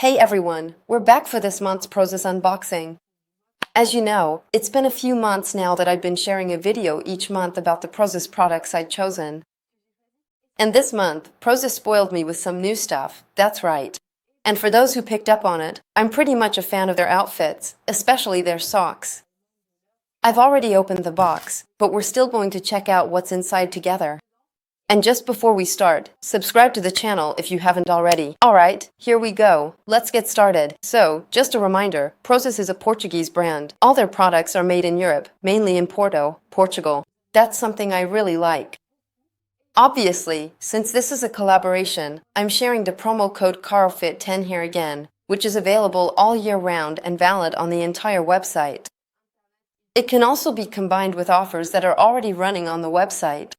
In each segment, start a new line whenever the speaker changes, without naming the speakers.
Hey everyone, we're back for this month's prozis unboxing. As you know, it's been a few months now that I've been sharing a video each month about the prozis products I'd chosen. And this month, prozis spoiled me with some new stuff, that's right. And for those who picked up on it, I'm pretty much a fan of their outfits, especially their socks. I've already opened the box, but we're still going to check out what's inside together. And just before we start, subscribe to the channel if you haven't already. Alright, here we go. Let's get started. So, just a reminder, prozis is a Portuguese brand. All their products are made in Europe, mainly in Porto, Portugal. That's something I really like. Obviously, since this is a collaboration, I'm sharing the promo code CARLFIT10 here again, which is available all year round and valid on the entire website. It can also be combined with offers that are already running on the website.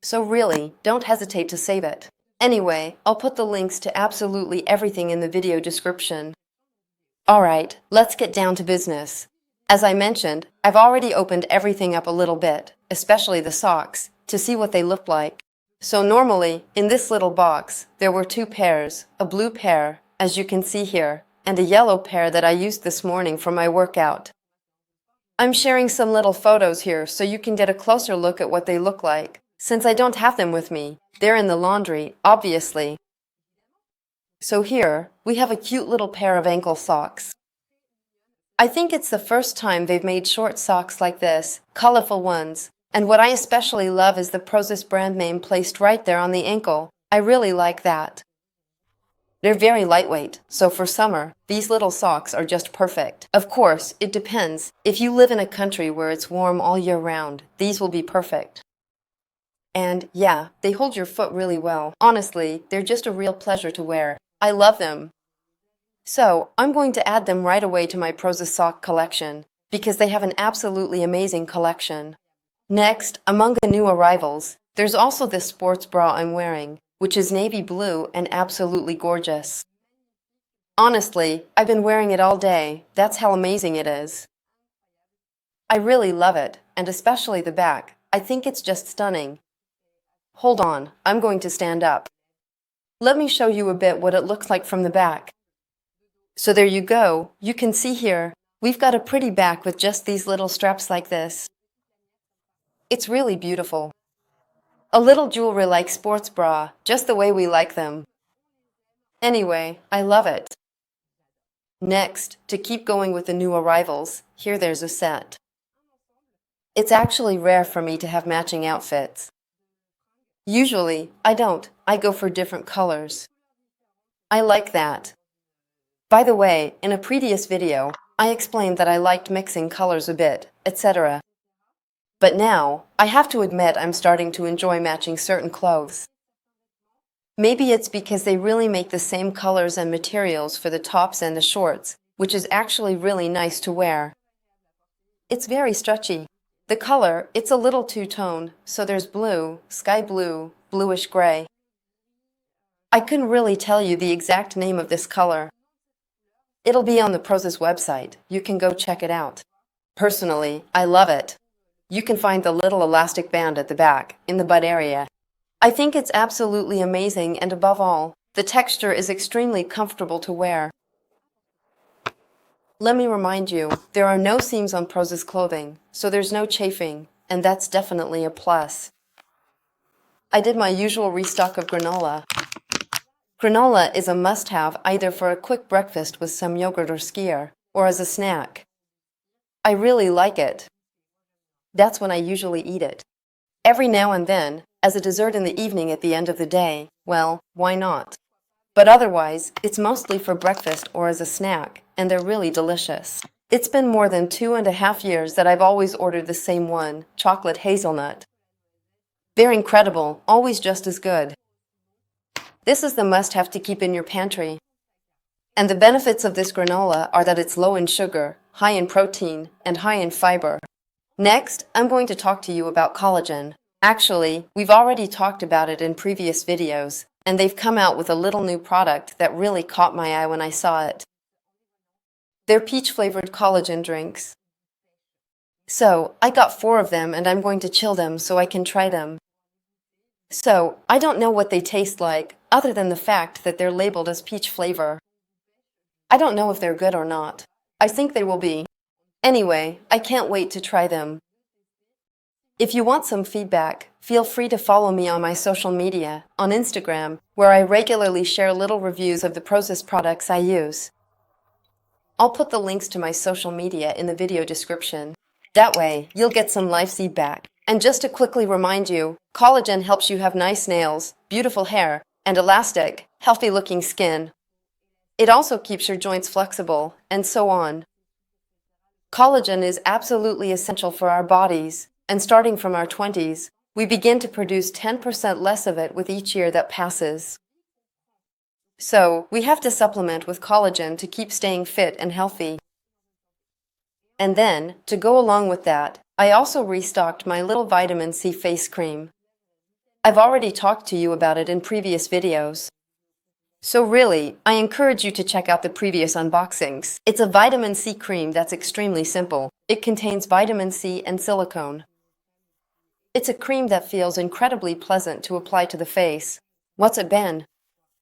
So really, don't hesitate to save it. Anyway, I'll put the links to absolutely everything in the video description. Alright, let's get down to business. As I mentioned, I've already opened everything up a little bit, especially the socks, to see what they look like. So normally, in this little box, there were two pairs, a blue pair, as you can see here, and a yellow pair that I used this morning for my workout. I'm sharing some little photos here so you can get a closer look at what they look like. Since I don't have them with me, they're in the laundry, obviously. So here, we have a cute little pair of ankle socks. I think it's the first time they've made short socks like this, colorful ones, and what I especially love is the prozis brand name placed right there on the ankle. I really like that. They're very lightweight, so for summer, these little socks are just perfect. Of course, it depends. If you live in a country where it's warm all year round, these will be perfect. And yeah, they hold your foot really well. Honestly, they're just a real pleasure to wear. I love them. So, I'm going to add them right away to my prozis sock collection, because they have an absolutely amazing collection. Next, among the new arrivals, there's also this sports bra I'm wearing, which is navy blue and absolutely gorgeous. Honestly, I've been wearing it all day. That's how amazing it is. I really love it, and especially the back. I think it's just stunning. Hold on, I'm going to stand up. Let me show you a bit what it looks like from the back. So there you go, you can see here, we've got a pretty back with just these little straps like this. It's really beautiful. A little jewelry like sports bra, just the way we like them. Anyway, I love it. Next, to keep going with the new arrivals, here there's a set. It's actually rare for me to have matching outfits. Usually, I don't. I go for different colors. I like that. By the way, in a previous video, I explained that I liked mixing colors a bit, etc. But now, I have to admit I'm starting to enjoy matching certain clothes. Maybe it's because they really make the same colors and materials for the tops and the shorts, which is actually really nice to wear. It's very stretchy. The color, it's a little two-tone, so there's blue, sky blue, bluish gray. I couldn't really tell you the exact name of this color. It'll be on the prozis website. You can go check it out. Personally, I love it. You can find the little elastic band at the back, in the butt area. I think it's absolutely amazing, and above all, the texture is extremely comfortable to wear. Let me remind you, there are no seams on prozis clothing, so there's no chafing, and that's definitely a plus. I did my usual restock of granola. Granola is a must-have either for a quick breakfast with some yogurt or skyr, or as a snack. I really like it. That's when I usually eat it. Every now and then, as a dessert in the evening at the end of the day, well, why not? But otherwise, it's mostly for breakfast or as a snack, and they're really delicious. It's been more than 2.5 years that I've always ordered the same one, chocolate hazelnut. They're incredible, always just as good. This is the must-have to keep in your pantry. And the benefits of this granola are that it's low in sugar, high in protein, and high in fiber. Next, I'm going to talk to you about collagen. Actually, we've already talked about it in previous videos, and they've come out with a little new product that really caught my eye when I saw it. They're peach-flavored collagen drinks. So, I got 4 of them and I'm going to chill them so I can try them. So, I don't know what they taste like, other than the fact that they're labeled as peach flavor. I don't know if they're good or not. I think they will be. Anyway, I can't wait to try them. If you want some feedback, feel free to follow me on my social media, on Instagram, where I regularly share little reviews of the prozis products I use. I'll put the links to my social media in the video description. That way, you'll get some live feedback. And just to quickly remind you, Collagene helps you have nice nails, beautiful hair, and elastic, healthy-looking skin. It also keeps your joints flexible, and so on. Collagene is absolutely essential for our bodies, and starting from our 20s, we begin to produce 10% less of it with each year that passes. So, we have to supplement with collagen to keep staying fit and healthy. And then, to go along with that, I also restocked my little vitamin C face cream. I've already talked to you about it in previous videos. So really, I encourage you to check out the previous unboxings. It's a vitamin C cream that's extremely simple. It contains vitamin C and silicone. It's a cream that feels incredibly pleasant to apply to the face. What's it been?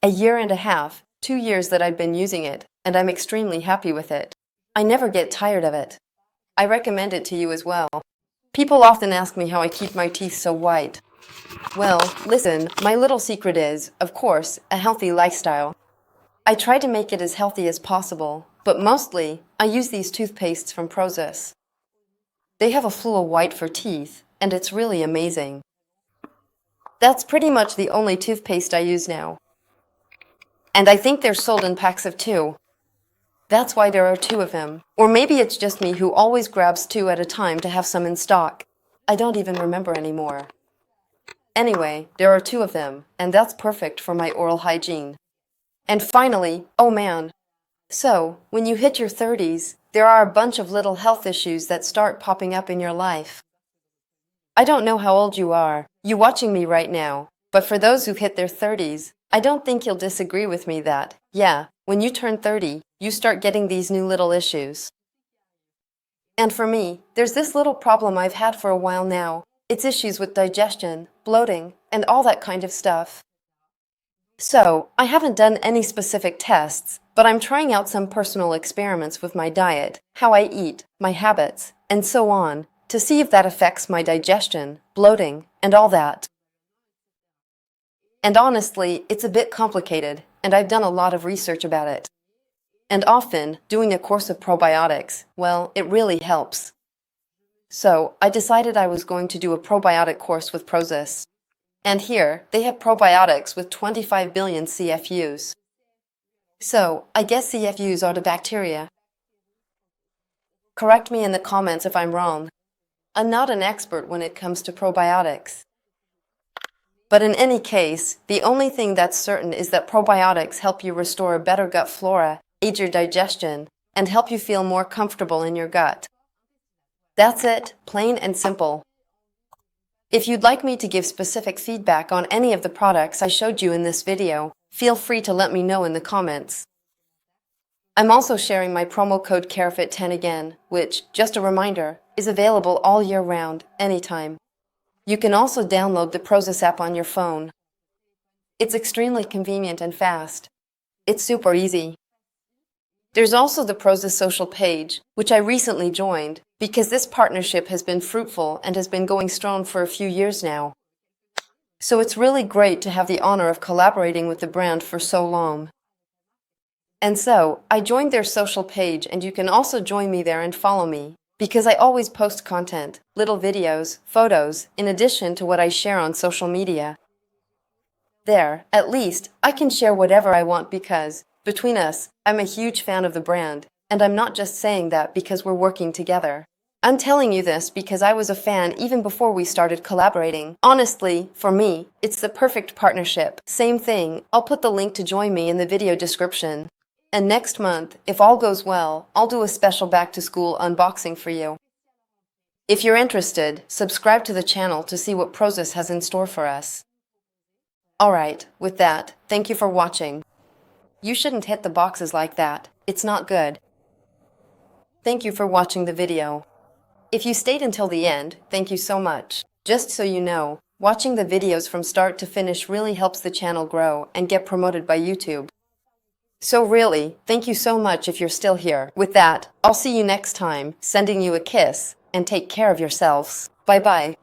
A year and a half, 2 years that I've been using it, and I'm extremely happy with it. I never get tired of it. I recommend it to you as well. People often ask me how I keep my teeth so white. Well, listen, my little secret is, of course, a healthy lifestyle. I try to make it as healthy as possible, but mostly, I use these toothpastes from Prozis. They have a Fluo White for teeth, and it's really amazing. That's pretty much the only toothpaste I use now. And I think they're sold in packs of 2. That's why there are 2 of them. Or maybe it's just me who always grabs 2 at a time to have some in stock. I don't even remember anymore. Anyway, there are 2 of them, and that's perfect for my oral hygiene. And finally, oh man. So, when you hit your 30s, there are a bunch of little health issues that start popping up in your life. I don't know how old you are, you watching me right now, but for those who hit their 30s, I don't think you'll disagree with me that, yeah, when you turn 30, you start getting these new little issues. And for me, there's this little problem I've had for a while now. It's issues with digestion, bloating, and all that kind of stuff. So, I haven't done any specific tests, but I'm trying out some personal experiments with my diet, how I eat, my habits, and so on, to see if that affects my digestion, bloating, and all that. And honestly, it's a bit complicated, and I've done a lot of research about it. And often, doing a course of probiotics, well, it really helps. So, I decided I was going to do a probiotic course with Prozis. And here, they have probiotics with 25 billion CFUs. So, I guess CFUs are the bacteria. Correct me in the comments if I'm wrong. I'm not an expert when it comes to probiotics. But in any case, the only thing that's certain is that probiotics help you restore a better gut flora, aid your digestion, and help you feel more comfortable in your gut. That's it, plain and simple. If you'd like me to give specific feedback on any of the products I showed you in this video, feel free to let me know in the comments. I'm also sharing my promo code CAREFIT10 again, which, just a reminder, is available all year round, anytime. You can also download the Prozis app on your phone. It's extremely convenient and fast. It's super easy. There's also the Prozis social page, which I recently joined, because this partnership has been fruitful and has been going strong for a few years now. So it's really great to have the honor of collaborating with the brand for so long. And so, I joined their social page, and you can also join me there and follow me, because I always post content, little videos, photos, in addition to what I share on social media. There, at least, I can share whatever I want because, between us, I'm a huge fan of the brand, and I'm not just saying that because we're working together. I'm telling you this because I was a fan even before we started collaborating. Honestly, for me, it's the perfect partnership. Same thing, I'll put the link to join me in the video description. And next month, if all goes well, I'll do a special back-to-school unboxing for you. If you're interested, subscribe to the channel to see what Prozis has in store for us. Alright, with that, thank you for watching. You shouldn't hit the boxes like that, it's not good. Thank you for watching the video. If you stayed until the end, thank you so much. Just so you know, watching the videos from start to finish really helps the channel grow and get promoted by YouTube. So really, thank you so much if you're still here. With that, I'll see you next time, sending you a kiss, and take care of yourselves. Bye-bye.